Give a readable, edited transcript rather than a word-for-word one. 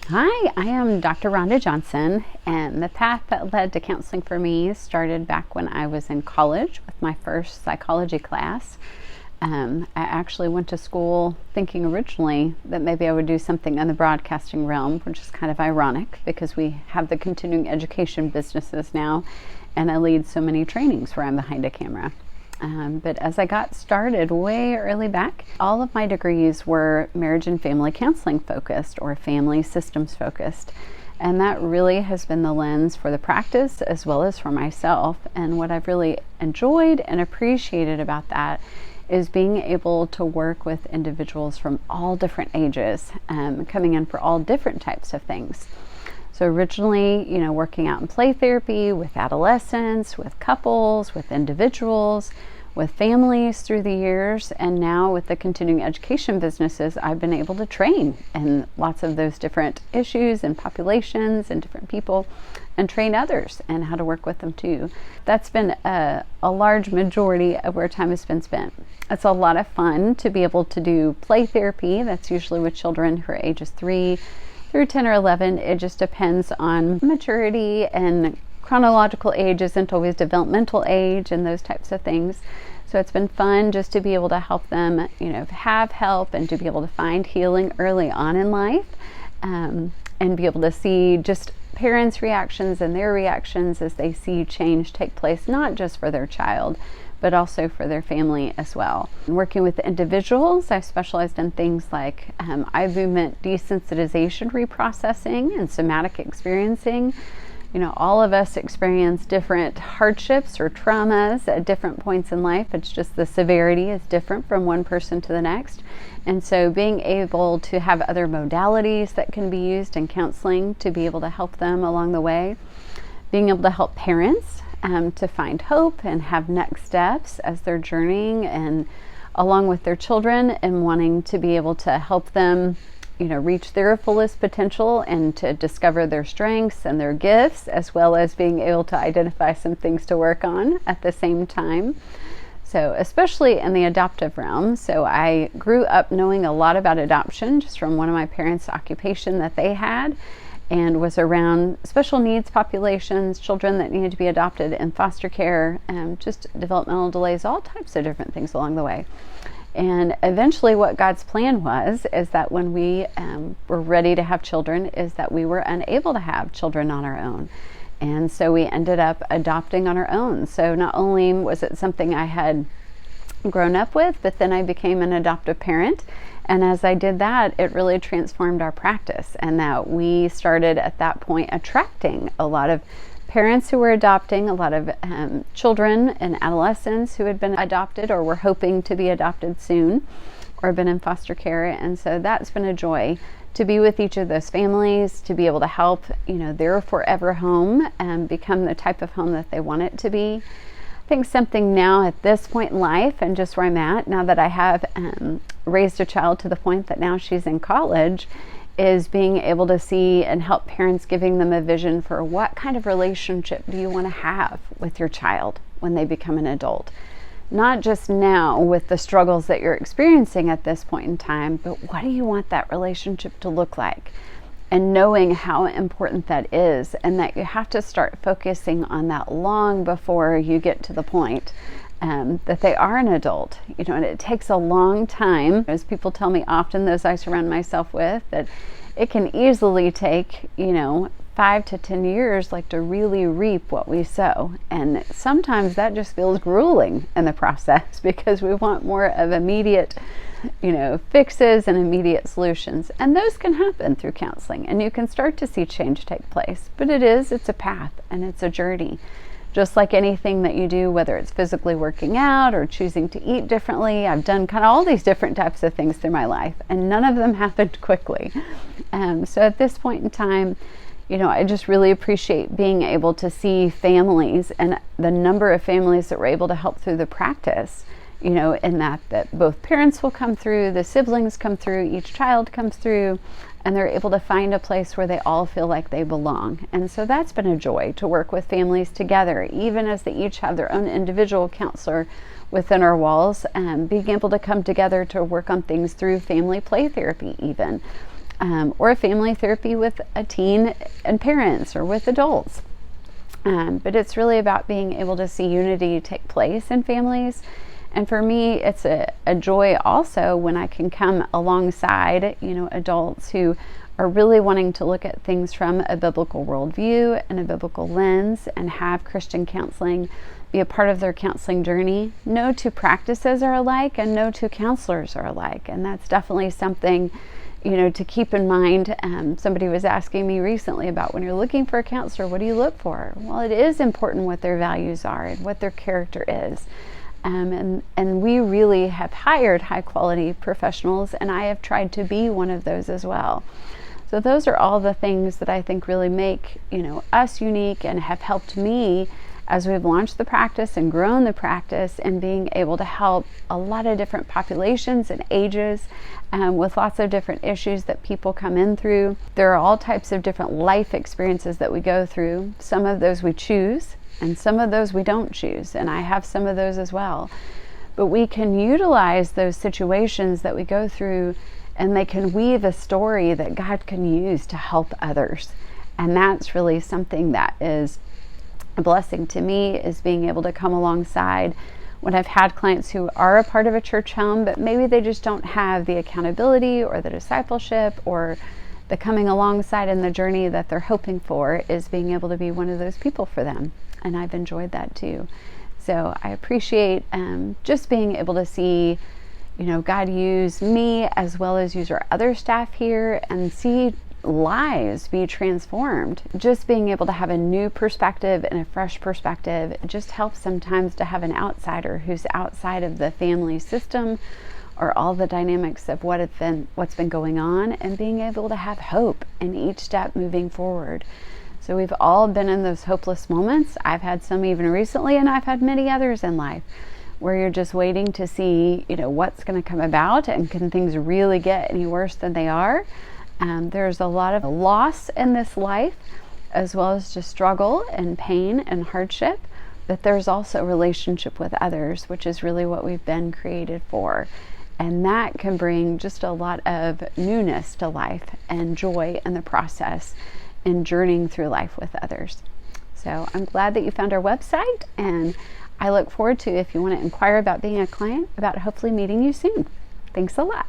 Hi, I am Dr. Rhonda Johnson, and the path that led to counseling for me started back when I was in college with my first psychology class. I actually went to school thinking originally that maybe I would do something in the broadcasting realm, which is kind of ironic because we have the continuing education businesses now, and I lead so many trainings where I'm behind a camera. But as I got started way early back, all of my degrees were marriage and family counseling focused or family systems focused. And that really has been the lens for the practice as well as for myself. And what I've really enjoyed and appreciated about that is being able to work with individuals from all different ages, coming in for all different types of things. So originally, working out in play therapy with adolescents, with couples, with individuals, with families through the years, and now with the continuing education businesses, I've been able to train in lots of those different issues and populations and different people, and train others and how to work with them too. That's been a large majority of where time has been spent. It's a lot of fun to be able to do play therapy. That's usually with children who are ages 3 through 10 or 11. It just depends on maturity, and chronological age isn't always developmental age and those types of things. So it's been fun just to be able to help them, have help and to be able to find healing early on in life, and be able to see just parents' reactions and their reactions as they see change take place, not just for their child, but also for their family as well. Working with individuals, I've specialized in things like eye movement desensitization reprocessing and somatic experiencing. All of us experience different hardships or traumas at different points in life. It's just the severity is different from one person to the next. And so being able to have other modalities that can be used in counseling to be able to help them along the way. Being able to help parents to find hope and have next steps as they're journeying and along with their children, and wanting to be able to help them reach their fullest potential and to discover their strengths and their gifts, as well as being able to identify some things to work on at the same time. So especially in the adoptive realm. So I grew up knowing a lot about adoption just from one of my parents' occupation that they had, and was around special needs populations, children that needed to be adopted in foster care, just developmental delays, all types of different things along the way. And eventually what God's plan is that when we were ready to have children, is that we were unable to have children on our own. And so we ended up adopting on our own. So not only was it something I had grown up with, but then I became an adoptive parent. And as I did that, it really transformed our practice, and that we started at that point attracting a lot of parents who were adopting, a lot of children and adolescents who had been adopted or were hoping to be adopted soon or been in foster care. And so that's been a joy to be with each of those families, to be able to help their forever home and become the type of home that they want it to be. I think something now at this point in life, and just where I'm at now that I have raised a child to the point that now she's in college, is being able to see and help parents, giving them a vision for what kind of relationship do you want to have with your child when they become an adult. Not just now with the struggles that you're experiencing at this point in time, but what do you want that relationship to look like? And knowing how important that is, and that you have to start focusing on that long before you get to the point that they are an adult, and it takes a long time. As people tell me often, those I surround myself with, that it can easily take, 5 to 10 years, to really reap what we sow. And sometimes that just feels grueling in the process because we want more of immediate, fixes and immediate solutions. And those can happen through counseling, and you can start to see change take place. But it's a path and it's a journey. Just like anything that you do, whether it's physically working out or choosing to eat differently. I've done kind of all these different types of things through my life, and none of them happened quickly. So at this point in time, I just really appreciate being able to see families and the number of families that we're able to help through the practice, in that both parents will come through, the siblings come through, each child comes through, and they're able to find a place where they all feel like they belong. And so that's been a joy to work with families together, even as they each have their own individual counselor within our walls, being able to come together to work on things through family play therapy even. or a family therapy with a teen and parents or with adults. But it's really about being able to see unity take place in families. And for me, it's a joy also when I can come alongside, adults who are really wanting to look at things from a biblical worldview and a biblical lens, and have Christian counseling be a part of their counseling journey. No two practices are alike, and no two counselors are alike. And that's definitely something, to keep in mind. Somebody was asking me recently about, when you're looking for a counselor, what do you look for? Well, it is important what their values are and what their character is. And we really have hired high quality professionals, and I have tried to be one of those as well. So those are all the things that I think really make, us unique, and have helped me as we've launched the practice and grown the practice, and being able to help a lot of different populations and ages, with lots of different issues that people come in through. There are all types of different life experiences that we go through. Some of those we choose, and some of those we don't choose, and I have some of those as well. But we can utilize those situations that we go through, and they can weave a story that God can use to help others. And that's really something that is a blessing to me, is being able to come alongside when I've had clients who are a part of a church home, but maybe they just don't have the accountability or the discipleship or the coming alongside in the journey that they're hoping for, is being able to be one of those people for them. And I've enjoyed that too. So I appreciate just being able to see, God use me as well as use our other staff here, and see lives be transformed. Just being able to have a new perspective and a fresh perspective, it just helps sometimes to have an outsider who's outside of the family system or all the dynamics of what's been going on, and being able to have hope in each step moving forward. So we've all been in those hopeless moments. I've had some even recently, and I've had many others in life, where you're just waiting to see, what's going to come about, and can things really get any worse than they are. There's a lot of loss in this life, as well as just struggle and pain and hardship, but there's also relationship with others, which is really what we've been created for. And that can bring just a lot of newness to life and joy in the process, in journeying through life with others. So I'm glad that you found our website, and I look forward to, if you want to inquire about being a client, about hopefully meeting you soon. Thanks a lot.